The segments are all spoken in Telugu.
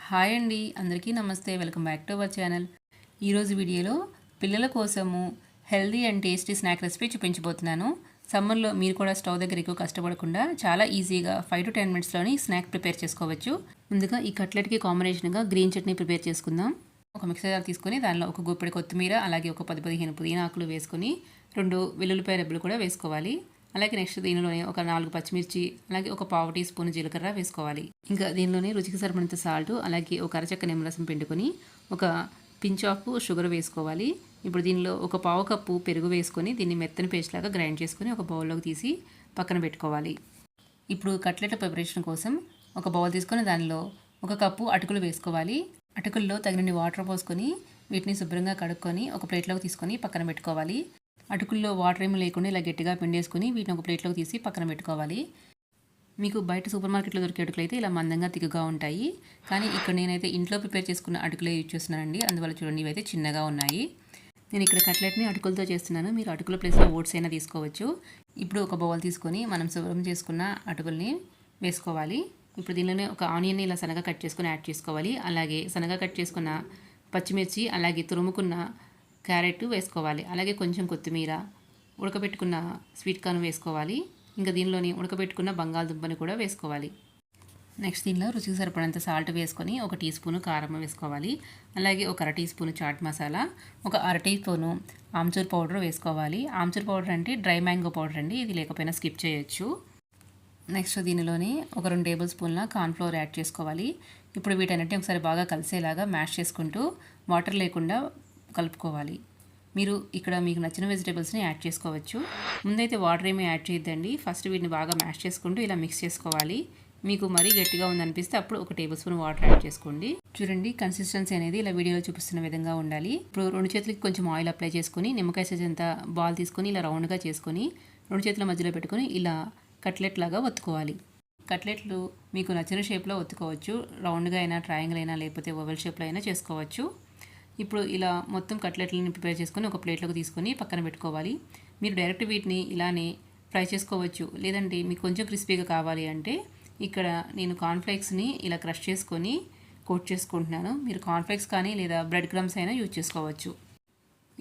హాయ్ అండి, అందరికీ నమస్తే. Welcome back to our channel. ఈరోజు వీడియోలో పిల్లల కోసము healthy and tasty snack recipe చూపించబోతున్నాను. సమ్మర్లో మీరు కూడా స్టవ్ దగ్గర ఎక్కువ కష్టపడకుండా చాలా ఈజీగా 5 to 10 మినిట్స్లోని స్నాక్ ప్రిపేర్ చేసుకోవచ్చు. ముందుగా ఈ కట్లెట్కి కాంబినేషన్గా గ్రీన్ చట్నీ ప్రిపేర్ చేసుకుందాం. ఒక మిక్సర్ జార్ తీసుకొని దానిలో ఒక గుప్పెడు కొత్తిమీర, అలాగే ఒక 10-15 పుదీనా ఆకులు వేసుకొని 2 వెల్లుల్లిపాయ రెబ్బలు కూడా వేసుకోవాలి. అలాగే నెక్స్ట్ దీనిలోనే ఒక 4 పచ్చిమిర్చి, అలాగే ఒక పావు టీ స్పూన్ జీలకర్ర వేసుకోవాలి. ఇంకా దీనిలోనే రుచికి సరిపడినంత సాల్ట్, అలాగే ఒక అరచక్క నిమ్మరసం పిండుకొని ఒక పించ్ ఆఫ్ షుగర్ వేసుకోవాలి. ఇప్పుడు దీనిలో ఒక పావు కప్పు పెరుగు వేసుకొని దీన్ని మెత్తని పేస్ట్ లాగా గ్రైండ్ చేసుకొని ఒక బౌల్లోకి తీసి పక్కన పెట్టుకోవాలి. ఇప్పుడు కట్లెట్ల ప్రిపరేషన్ కోసం ఒక బౌల్ తీసుకొని దానిలో ఒక కప్పు అటుకులు వేసుకోవాలి. అటుకుల్లో తగినన్ని వాటర్ పోసుకొని వీటిని శుభ్రంగా కడుక్కొని ఒక ప్లేట్లోకి తీసుకొని పక్కన పెట్టుకోవాలి. అటుకుల్లో వాటర్ ఏమీ లేకుండా ఇలా గట్టిగా పిండేసుకొని వీటిని ఒక ప్లేట్లోకి తీసి పక్కన పెట్టుకోవాలి. మీకు బయట సూపర్ మార్కెట్లో దొరికే అటుకులు అయితే ఇలా మందంగా తిక్కుగా ఉంటాయి, కానీ ఇక్కడ నేనైతే ఇంట్లో ప్రిపేర్ చేసుకున్న అటుకులే యూజ్ చేస్తున్నానండి. అందువల్ల చూడండి, ఇవైతే చిన్నగా ఉన్నాయి. నేను ఇక్కడ కట్లెట్ని అటుకులతో చేస్తున్నాను. మీరు అటుకుల ప్లేస్లో ఓట్స్ అయినా తీసుకోవచ్చు. ఇప్పుడు ఒక బౌల్ తీసుకొని మనం శుభ్రం చేసుకున్న అటుకుల్ని వేసుకోవాలి. ఇప్పుడు దీనిలోనే ఒక ఆనియన్ని ఇలా సన్నగా కట్ చేసుకొని యాడ్ చేసుకోవాలి. అలాగే సన్నగా కట్ చేసుకున్న పచ్చిమిర్చి, అలాగే తురుముకున్న క్యారెట్ వేసుకోవాలి. అలాగే కొంచెం కొత్తిమీర, ఉడకబెట్టుకున్న స్వీట్ కార్న్ వేసుకోవాలి. ఇంకా దీనిలోని ఉడకబెట్టుకున్న బంగాళదుంపని కూడా వేసుకోవాలి. నెక్స్ట్ దీనిలో రుచికి సరిపడంత సాల్ట్ వేసుకొని ఒక టీ స్పూను కారం వేసుకోవాలి. అలాగే ఒక అర టీ స్పూను చాట్ మసాలా, ఒక అర టీ స్పూను ఆమ్చూర్ పౌడర్ వేసుకోవాలి. ఆమ్చూర్ పౌడర్ అంటే డ్రై మ్యాంగో పౌడర్ అండి, ఇది లేకపోయినా స్కిప్ చేయొచ్చు. నెక్స్ట్ దీనిలోని ఒక 2 టేబుల్ స్పూన్ల కార్న్ఫ్లోర్ యాడ్ చేసుకోవాలి. ఇప్పుడు వీటన్నిటిని ఒకసారి బాగా కలిసేలాగా మ్యాష్ చేసుకుంటూ వాటర్ లేకుండా కలుపుకోవాలి. మీరు ఇక్కడ మీకు నచ్చిన వెజిటేబుల్స్ని యాడ్ చేసుకోవచ్చు. ముందైతే వాటర్ ఏమీ యాడ్ చేయొద్దండి. ఫస్ట్ వీటిని బాగా మ్యాష్ చేసుకుంటూ ఇలా మిక్స్ చేసుకోవాలి. మీకు మరీ గట్టిగా ఉందనిపిస్తే అప్పుడు ఒక టేబుల్ స్పూన్ వాటర్ యాడ్ చేసుకోండి. చూడండి, కన్సిస్టెన్సీ అనేది ఇలా వీడియోలో చూపిస్తున్న విధంగా ఉండాలి. ఇప్పుడు 2 చేతులకి కొంచెం ఆయిల్ అప్లై చేసుకొని నిమ్మకాయ సైజ్ అంత బాల్ తీసుకొని ఇలా రౌండ్గా చేసుకొని 2 చేతుల మధ్యలో పెట్టుకొని ఇలా కట్లెట్ లాగా ఒత్తుకోవాలి. కట్లెట్లు మీకు నచ్చిన షేప్లో ఒత్తుకోవచ్చు. రౌండ్గా అయినా, ట్రయాంగిల్ అయినా, లేకపోతే ఓవెల్ షేప్లో అయినా చేసుకోవచ్చు. ఇప్పుడు ఇలా మొత్తం కట్లెట్లని ప్రిపేర్ చేసుకొని ఒక ప్లేట్లోకి తీసుకొని పక్కన పెట్టుకోవాలి. మీరు డైరెక్ట్ వీటిని ఇలానే ఫ్రై చేసుకోవచ్చు. లేదంటే మీకు కొంచెం క్రిస్పీగా కావాలి అంటే ఇక్కడ నేను కార్న్ఫ్లేక్స్ని ఇలా క్రష్ చేసుకొని కోట్ చేసుకుంటున్నాను. మీరు కార్న్ఫ్లేక్స్ కానీ లేదా బ్రెడ్ క్రమ్స్ అయినా యూజ్ చేసుకోవచ్చు.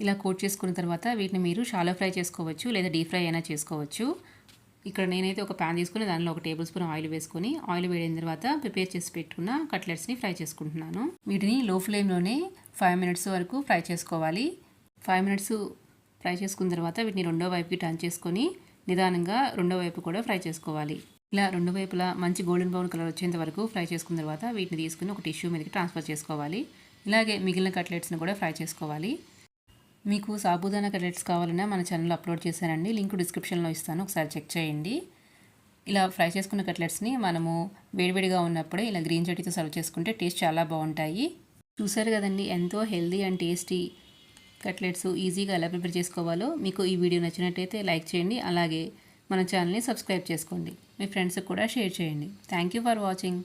ఇలా కోట్ చేసుకున్న తర్వాత వీటిని మీరు షాలో ఫ్రై చేసుకోవచ్చు, లేదా డీప్ ఫ్రై అయినా చేసుకోవచ్చు. ఇక్కడ నేనైతే ఒక ప్యాన్ తీసుకుని దానిలో ఒక టేబుల్ స్పూన్ ఆయిల్ వేసుకొని ఆయిల్ వేడిన తర్వాత ప్రిపేర్ చేసి పెట్టుకున్న కట్లెట్స్ని ఫ్రై చేసుకుంటున్నాను. వీటిని లో ఫ్లేమ్లోనే 5 మినిట్స్ వరకు ఫ్రై చేసుకోవాలి. 5 మినిట్స్ ఫ్రై చేసుకున్న తర్వాత వీటిని రెండో వైపుకి టర్న్ చేసుకొని నిదానంగా రెండో వైపు కూడా ఫ్రై చేసుకోవాలి. ఇలా రెండు వైపులా మంచి గోల్డెన్ బ్రౌన్ కలర్ వచ్చేంత వరకు ఫ్రై చేసుకున్న తర్వాత వీటిని తీసుకుని ఒక టిష్యూ మీదకి ట్రాన్స్ఫర్ చేసుకోవాలి. ఇలాగే మిగిలిన కట్లెట్స్ని కూడా ఫ్రై చేసుకోవాలి. మీకు సాబుదానా కట్లెట్స్ కావాలన్నా మన ఛానల్లో అప్లోడ్ చేశానండి, లింక్ డిస్క్రిప్షన్లో ఇస్తాను, ఒకసారి చెక్ చేయండి. ఇలా ఫ్రై చేసుకున్న కట్లెట్స్ని మనము వేడివేడిగా ఉన్నప్పుడే ఇలా గ్రీన్ చట్నీతో సర్వ్ చేసుకుంటే టేస్ట్ చాలా బాగుంటాయి. చూసారు కదండి, ఎంతో హెల్దీ అండ్ టేస్టీ కట్లెట్స్ ఈజీగా ఎలా ప్రిపేర్ చేసుకోవాలో. మీకు ఈ వీడియో నచ్చినట్టయితే లైక్ చేయండి, అలాగే మన ఛానల్ని సబ్స్క్రైబ్ చేసుకోండి. మీ ఫ్రెండ్స్కి కూడా షేర్ చేయండి. Thank you for watching.